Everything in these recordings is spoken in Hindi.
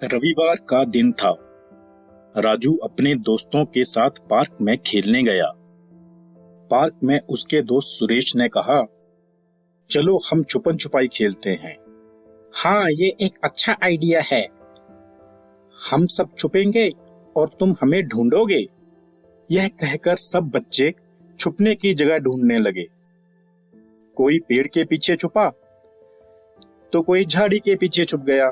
रविवार का दिन था। राजू अपने दोस्तों के साथ पार्क में खेलने गया। पार्क में उसके दोस्त सुरेश ने कहा, चलो हम छुपन छुपाई खेलते हैं। हाँ, ये एक अच्छा आइडिया है। हम सब छुपेंगे और तुम हमें ढूंढोगे। यह कहकर सब बच्चे छुपने की जगह ढूंढने लगे। कोई पेड़ के पीछे छुपा तो कोई झाड़ी के पीछे छुप गया।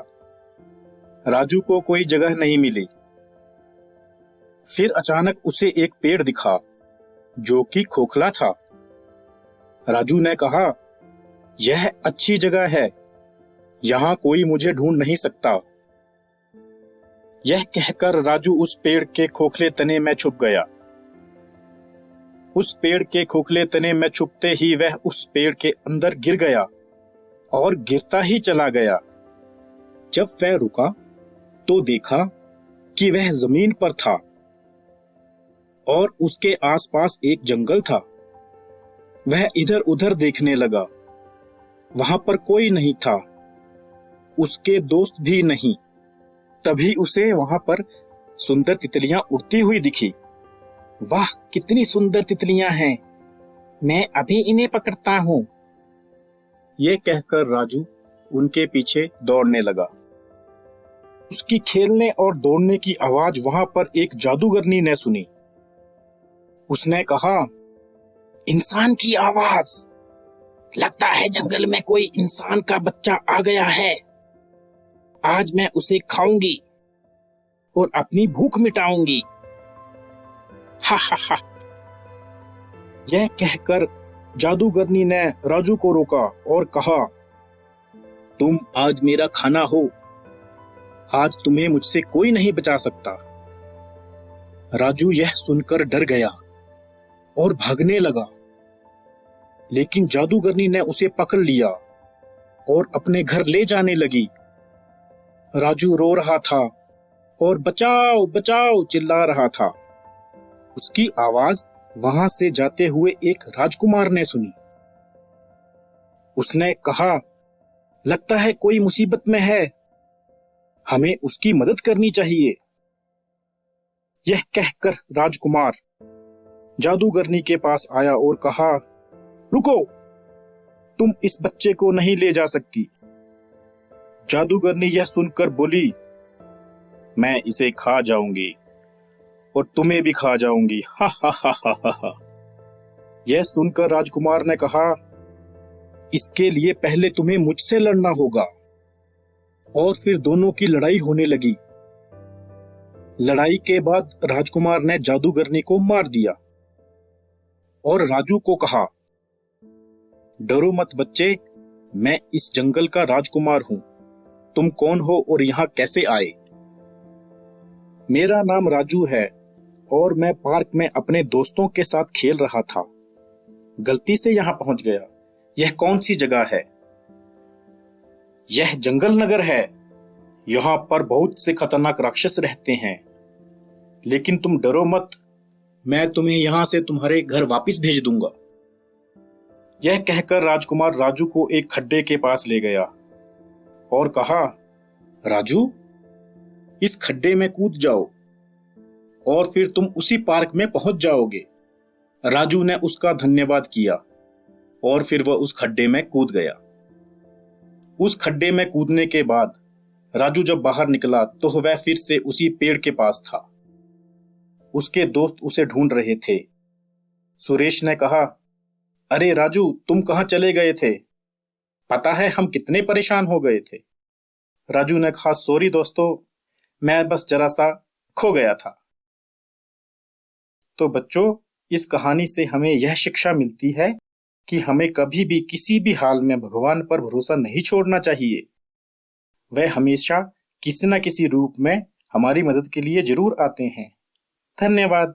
राजू को कोई जगह नहीं मिली। फिर अचानक उसे एक पेड़ दिखा जो कि खोखला था। राजू ने कहा, यह अच्छी जगह है, यहां कोई मुझे ढूंढ नहीं सकता। यह कहकर राजू उस पेड़ के खोखले तने में छुप गया। उस पेड़ के खोखले तने में छुपते ही वह उस पेड़ के अंदर गिर गया और गिरता ही चला गया। जब वह रुका तो देखा कि वह जमीन पर था और उसके आसपास एक जंगल था। वह इधर उधर देखने लगा। वहां पर कोई नहीं था, उसके दोस्त भी नहीं। तभी उसे वहां पर सुंदर तितलियां उड़ती हुई दिखी। वाह, कितनी सुंदर तितलियां हैं, मैं अभी इन्हें पकड़ता हूं। ये कहकर राजू उनके पीछे दौड़ने लगा। उसकी खेलने और दौड़ने की आवाज वहां पर एक जादूगरनी ने सुनी। उसने कहा, इंसान की आवाज, लगता है जंगल में कोई इंसान का बच्चा आ गया है। आज मैं उसे खाऊंगी और अपनी भूख मिटाऊंगी। हा हा हा। यह कहकर जादूगरनी ने राजू को रोका और कहा, तुम आज मेरा खाना हो, आज तुम्हें मुझसे कोई नहीं बचा सकता। राजू यह सुनकर डर गया और भागने लगा, लेकिन जादूगरनी ने उसे पकड़ लिया और अपने घर ले जाने लगी। राजू रो रहा था और बचाओ बचाओ चिल्ला रहा था। उसकी आवाज वहां से जाते हुए एक राजकुमार ने सुनी। उसने कहा, लगता है कोई मुसीबत में है, हमें उसकी मदद करनी चाहिए। यह कहकर राजकुमार जादूगरनी के पास आया और कहा, रुको, तुम इस बच्चे को नहीं ले जा सकती। जादूगरनी यह सुनकर बोली, मैं इसे खा जाऊंगी और तुम्हें भी खा जाऊंगी। हा हा हा हा हा। यह सुनकर राजकुमार ने कहा, इसके लिए पहले तुम्हें मुझसे लड़ना होगा। और फिर दोनों की लड़ाई होने लगी। लड़ाई के बाद राजकुमार ने जादूगरनी को मार दिया और राजू को कहा, डरो मत बच्चे, मैं इस जंगल का राजकुमार हूं। तुम कौन हो और यहां कैसे आए? मेरा नाम राजू है और मैं पार्क में अपने दोस्तों के साथ खेल रहा था, गलती से यहां पहुंच गया। यह कौन सी जगह है? यह जंगल नगर है। यहां पर बहुत से खतरनाक राक्षस रहते हैं, लेकिन तुम डरो मत, मैं तुम्हें यहां से तुम्हारे घर वापस भेज दूंगा। यह कहकर राजकुमार राजू को एक खड्डे के पास ले गया और कहा, राजू, इस खड्डे में कूद जाओ और फिर तुम उसी पार्क में पहुंच जाओगे। राजू ने उसका धन्यवाद किया और फिर वह उस खड्डे में कूद गया। उस खड्डे में कूदने के बाद राजू जब बाहर निकला तो वह फिर से उसी पेड़ के पास था। उसके दोस्त उसे ढूंढ रहे थे। सुरेश ने कहा, अरे राजू, तुम कहां चले गए थे? पता है हम कितने परेशान हो गए थे। राजू ने कहा, सॉरी दोस्तों, मैं बस जरा सा खो गया था। तो बच्चों, इस कहानी से हमें यह शिक्षा मिलती है कि हमें कभी भी किसी भी हाल में भगवान पर भरोसा नहीं छोड़ना चाहिए। वह हमेशा किसी न किसी रूप में हमारी मदद के लिए जरूर आते हैं। धन्यवाद।